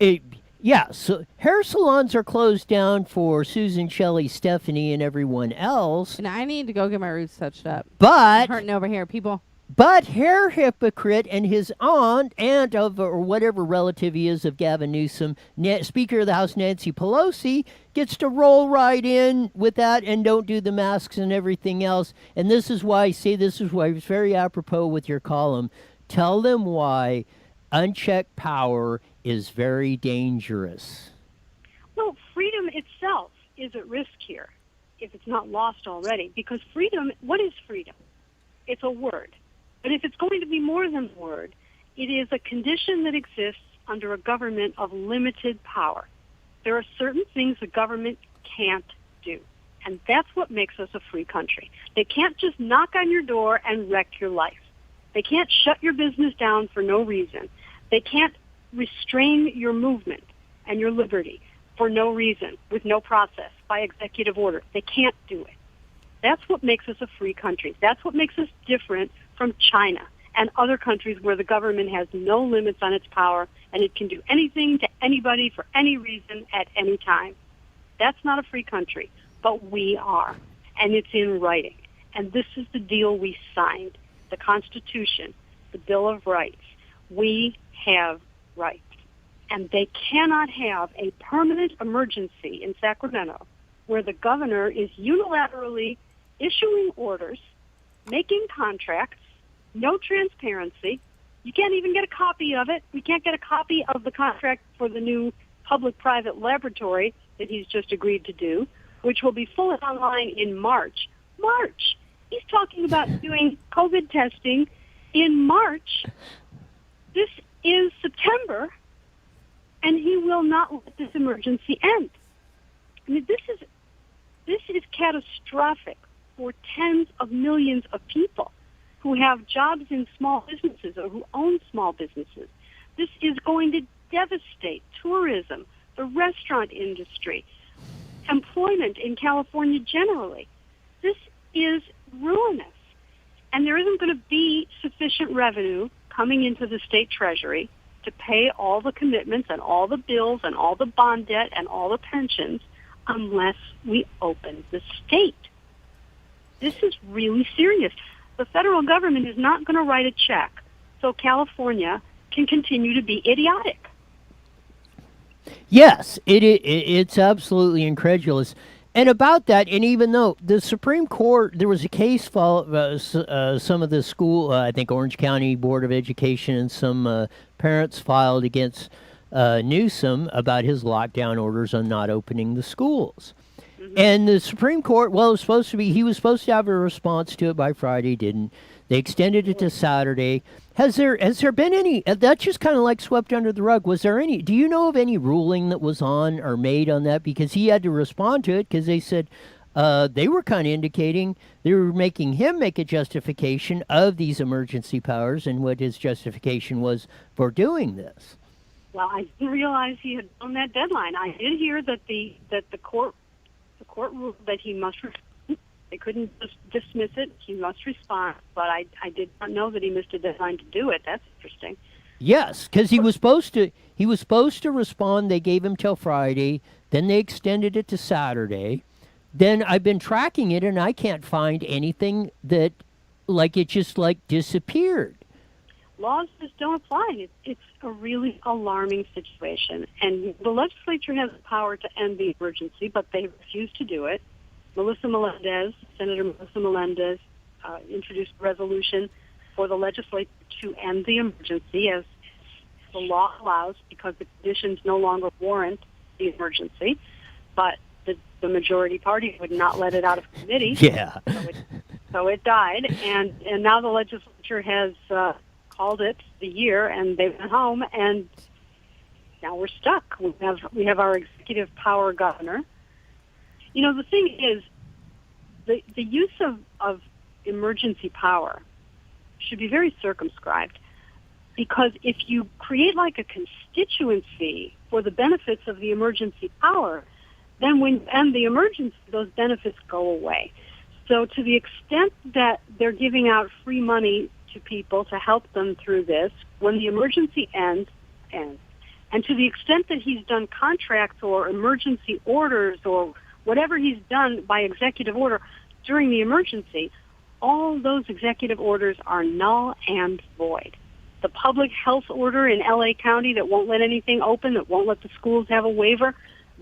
So hair salons are closed down for Susan Shelley, Stephanie, and everyone else. And I need to go get my roots touched up. But I'm hurting over here, people. But hair hypocrite and his aunt of, or whatever relative he is of Gavin Newsom, Speaker of the House Nancy Pelosi, gets to roll right in with that and don't do the masks and everything else. And this is why it's very apropos with your column. Tell them why unchecked power is very dangerous. Well, freedom itself is at risk here, if it's not lost already. Because freedom, what is freedom? It's a word. But if it's going to be more than a word, it is a condition that exists under a government of limited power. There are certain things the government can't do, and that's what makes us a free country. They can't just knock on your door and wreck your life. They can't shut your business down for no reason. They can't restrain your movement and your liberty for no reason, with no process, by executive order. They can't do it. That's what makes us a free country. That's what makes us different from China and other countries where the government has no limits on its power and it can do anything to anybody for any reason at any time. That's not a free country, but we are, and it's in writing. And this is the deal we signed, the Constitution, the Bill of Rights. We have rights, and they cannot have a permanent emergency in Sacramento where the governor is unilaterally issuing orders, making contracts, no transparency. You can't even get a copy of it. We can't get a copy of the contract for the new public-private laboratory that he's just agreed to do, which will be fully online in March. March! He's talking about doing COVID testing in March. This is September, and he will not let this emergency end. I mean, this is catastrophic for tens of millions of people who have jobs in small businesses or who own small businesses. This is going to devastate tourism, the restaurant industry, employment in California generally. This is ruinous. And there isn't going to be sufficient revenue coming into the state treasury to pay all the commitments and all the bills and all the bond debt and all the pensions unless we open the state. This is really serious. The federal government is not going to write a check so California can continue to be idiotic. Yes, it's absolutely incredulous. And about that, and even though the Supreme Court, there was a case, some of the school, I think Orange County Board of Education and some parents filed against Newsom about his lockdown orders on not opening the schools. And the Supreme Court, well, he was supposed to have a response to it by Friday, didn't. They extended it to Saturday. Has there been any, that's just kind of like swept under the rug. Was there any, do you know of any ruling that was on or made on that? Because he had to respond to it because they said they were kind of indicating they were making him make a justification of these emergency powers and what his justification was for doing this. Well, I didn't realize he had on that deadline. I did hear that the court ruled that he must respond. They couldn't just dismiss it. He must respond. But I did not know that he missed a deadline to do it. That's interesting. Yes, because he was supposed to respond. They gave him till Friday. Then they extended it to Saturday. Then I've been tracking it, and I can't find anything that, it just disappeared. Laws just don't apply. It's a really alarming situation. And the legislature has the power to end the emergency, but they refuse to do it. Senator Melissa Melendez, introduced a resolution for the legislature to end the emergency as the law allows because the conditions no longer warrant the emergency. But the majority party would not let it out of committee. Yeah. So it died, and now the legislature has called it the year, and they went home, and now we're stuck. We have our executive power governor. You know, the thing is, the use of emergency power should be very circumscribed, because if you create like a constituency for the benefits of the emergency power, then when you end the emergency, those benefits go away. So to the extent that they're giving out free money to people to help them through this, when the emergency ends. And to the extent that he's done contracts or emergency orders or whatever he's done by executive order during the emergency, all those executive orders are null and void. The public health order in L.A. County that won't let anything open, that won't let the schools have a waiver,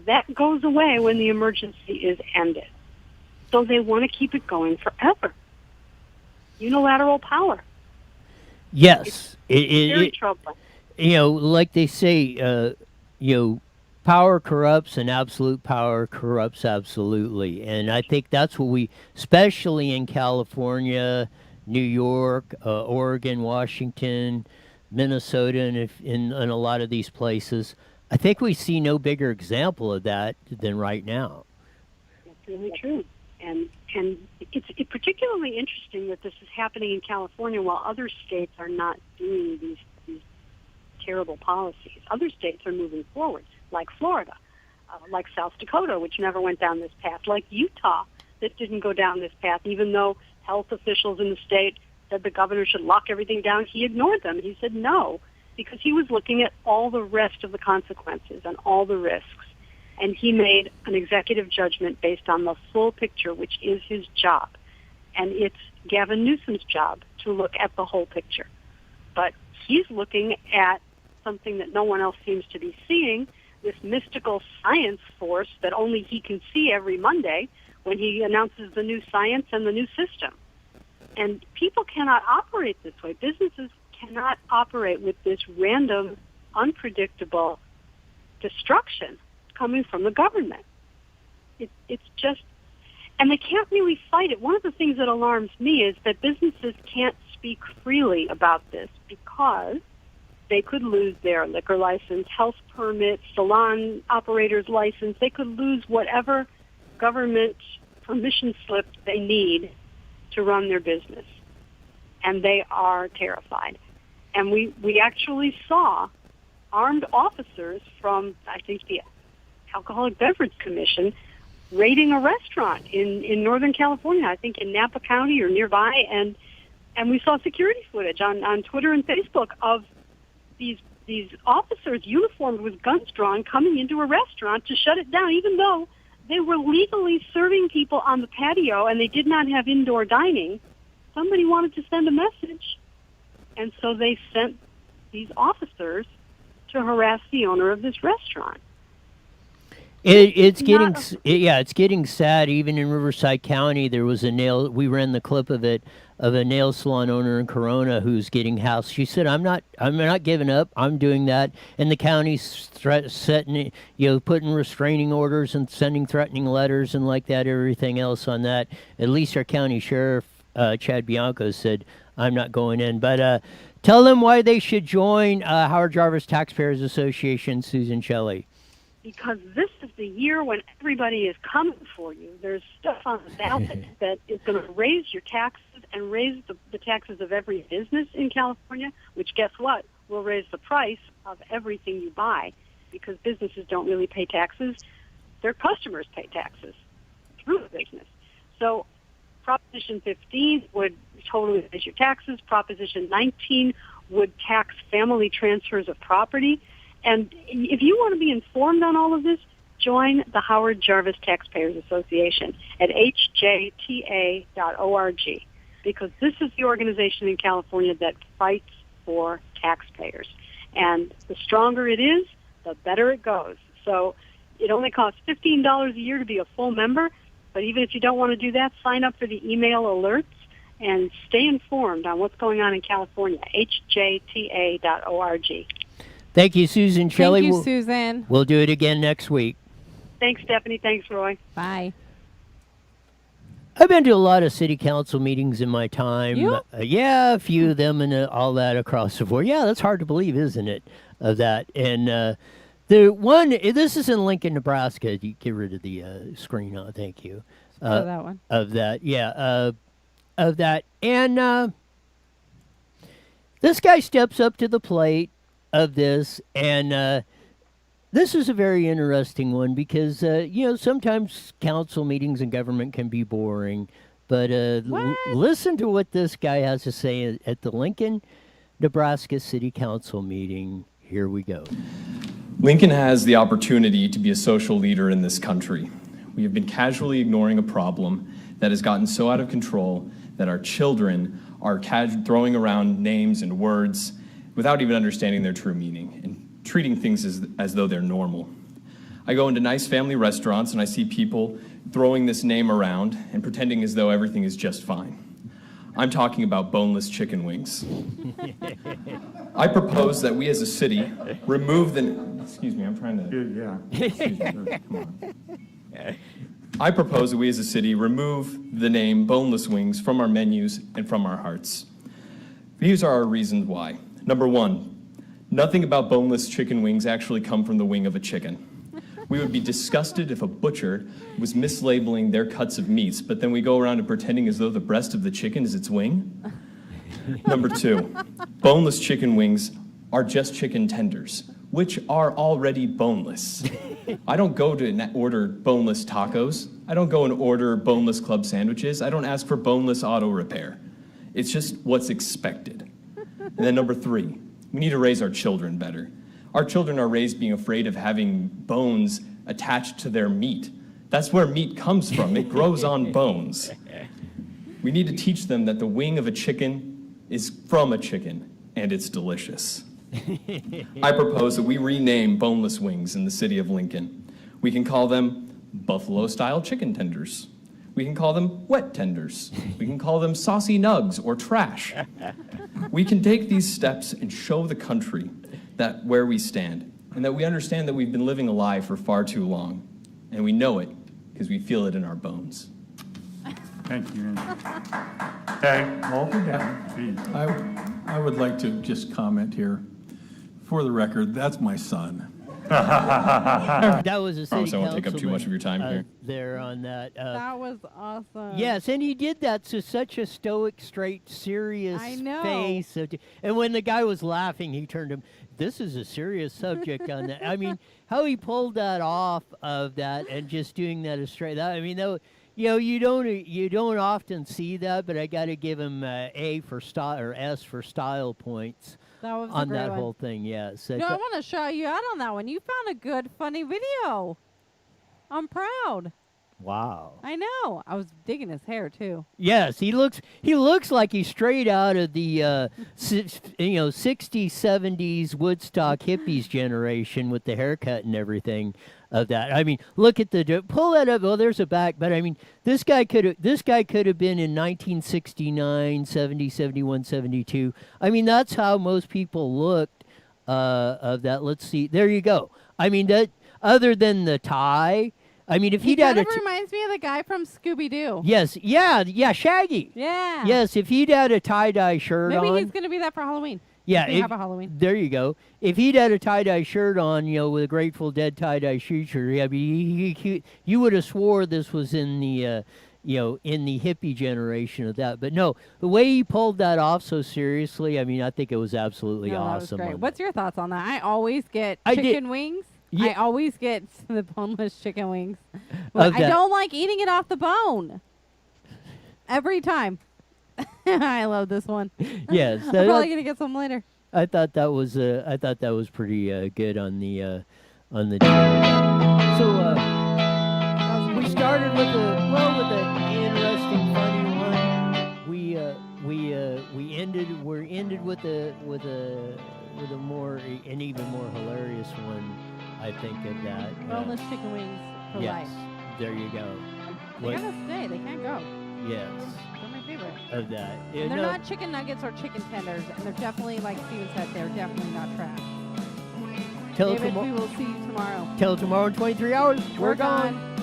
that goes away when the emergency is ended. So they want to keep it going forever. Unilateral power. Yes. It's very troubling. You know, like they say, power corrupts and absolute power corrupts absolutely. And I think that's what we, especially in California, New York, Oregon, Washington, Minnesota, and in a lot of these places, I think we see no bigger example of that than right now. That's really true. And it's particularly interesting that this is happening in California while other states are not doing these terrible policies. Other states are moving forward, like Florida, like South Dakota, which never went down this path, like Utah, that didn't go down this path, even though health officials in the state said the governor should lock everything down. He ignored them. He said no, because he was looking at all the rest of the consequences and all the risks. And he made an executive judgment based on the full picture, which is his job. And it's Gavin Newsom's job to look at the whole picture. But he's looking at something that no one else seems to be seeing, this mystical science force that only he can see every Monday when he announces the new science and the new system. And people cannot operate this way. Businesses cannot operate with this random, unpredictable destruction coming from the government. It's just, and they can't really fight it. One of the things that alarms me is that businesses can't speak freely about this because they could lose their liquor license, health permit, salon operator's license. They could lose whatever government permission slip they need to run their business. And they are terrified. And we actually saw armed officers from, I think, the Alcoholic Beverage Commission raiding a restaurant in Northern California, I think in Napa County or nearby, and we saw security footage on Twitter and Facebook of these officers uniformed with guns drawn coming into a restaurant to shut it down, even though they were legally serving people on the patio and they did not have indoor dining. Somebody wanted to send a message, and so they sent these officers to harass the owner of this restaurant. It's getting sad. Even in Riverside County, there was we ran the clip of it, of a nail salon owner in Corona who's getting housed. She said, I'm not giving up. I'm doing that. And the county's setting, putting restraining orders and sending threatening letters and like that, everything else on that. At least our county sheriff, Chad Bianco, said, I'm not going in. But tell them why they should join Howard Jarvis Taxpayers Association, Susan Shelley. Because this is the year when everybody is coming for you. There's stuff on the ballot that is going to raise your taxes and raise the taxes of every business in California, which, guess what, will raise the price of everything you buy, because businesses don't really pay taxes. Their customers pay taxes through the business. So Proposition 15 would totally raise your taxes. Proposition 19 would tax family transfers of property. And if you want to be informed on all of this, join the Howard Jarvis Taxpayers Association at hjta.org, because this is the organization in California that fights for taxpayers. And the stronger it is, the better it goes. So it only costs $15 a year to be a full member, but even if you don't want to do that, sign up for the email alerts and stay informed on what's going on in California, hjta.org. Thank you, Susan Shelley. Thank you, Susan. We'll do it again next week. Thanks, Stephanie. Thanks, Roy. Bye. I've been to a lot of city council meetings in my time. You? Yeah, a few of them and all that across the board. Yeah, that's hard to believe, isn't it? Of that. And the one, this is in Lincoln, Nebraska. You get rid of the screen on. Thank you. That one. Of that, yeah. Of that. And this guy steps up to the plate of this, and this is a very interesting one because, sometimes council meetings and government can be boring. But listen to what this guy has to say at the Lincoln, Nebraska City Council meeting. Here we go. Lincoln has the opportunity to be a social leader in this country. We have been casually ignoring a problem that has gotten so out of control that our children are throwing around names and words without even understanding their true meaning and treating things as though they're normal. I go into nice family restaurants and I see people throwing this name around and pretending as though everything is just fine. I'm talking about boneless chicken wings. I propose that we as a city remove the... Excuse me, I'm trying to... Yeah. Excuse me, come on. I propose that we as a city remove the name boneless wings from our menus and from our hearts. These are our reasons why. Number one, nothing about boneless chicken wings actually come from the wing of a chicken. We would be disgusted if a butcher was mislabeling their cuts of meats, but then we go around and pretending as though the breast of the chicken is its wing. Number two, boneless chicken wings are just chicken tenders, which are already boneless. I don't go to order boneless tacos. I don't go and order boneless club sandwiches. I don't ask for boneless auto repair. It's just what's expected. And then number three, we need to raise our children better. Our children are raised being afraid of having bones attached to their meat. That's where meat comes from. It grows on bones. We need to teach them that the wing of a chicken is from a chicken, and it's delicious. I propose that we rename boneless wings in the city of Lincoln. We can call them buffalo-style chicken tenders. We can call them wet tenders. We can call them saucy nugs or trash. We can take these steps and show the country that where we stand, and that we understand that we've been living a lie for far too long, and we know it because we feel it in our bones. Thank you, Andy. Okay, hold it down, please. I would like to just comment here. For the record, that's my son. That was a city I won't take up too much of your time here. There on that. That was awesome. Yes, and he did that to such a stoic, straight, serious face. And when the guy was laughing, he turned him. This is a serious subject on that. I mean, how he pulled that off of that and just doing that straight. I mean, that, you don't often see that, but I got to give him A for style or S for style points. That was on that one. whole thing, yes. No, I want to shout you out on that one. You found a good, funny video. I'm proud. Wow. I know. I was digging his hair too. Yes, he looks like he's straight out of the 60s, 70s Woodstock hippies generation with the haircut and everything of that. I mean, look at pull that up. Well, there's a back, but I mean, this guy could have been in 1969, 70, 71, 72. I mean, that's how most people looked of that. Let's see. There you go. I mean, that other than the tie. I mean, if he kind of reminds me of the guy from Scooby-Doo. Yes, yeah, Shaggy. Yeah. Yes, if he'd had a tie-dye shirt on. Maybe he's going to be that for Halloween. Yeah, we have a Halloween. There you go. If he'd had a tie-dye shirt on, with a Grateful Dead tie-dye shirt, I mean, you would have swore this was in the, in the hippie generation of that. But no, the way he pulled that off so seriously, I mean, I think it was absolutely awesome. That was great. What's your thoughts on that? I always get chicken wings. Yeah. I always get the boneless chicken wings. I don't like eating it off the bone. Every time. I love this one. Yes, I'm probably gonna get some later. I thought that was pretty good on the deal. So we started with an interesting, funny one. We ended with a more an even more hilarious one. I think of that. Boneless chicken wings for life. There you go. They gotta stay. They can't go. Yes. They're my favorite. Of that. And they're not chicken nuggets or chicken tenders, and they're definitely, like Steven said, they're definitely not trash. David, we will see you tomorrow. Till tomorrow in 23 hours. We're gone.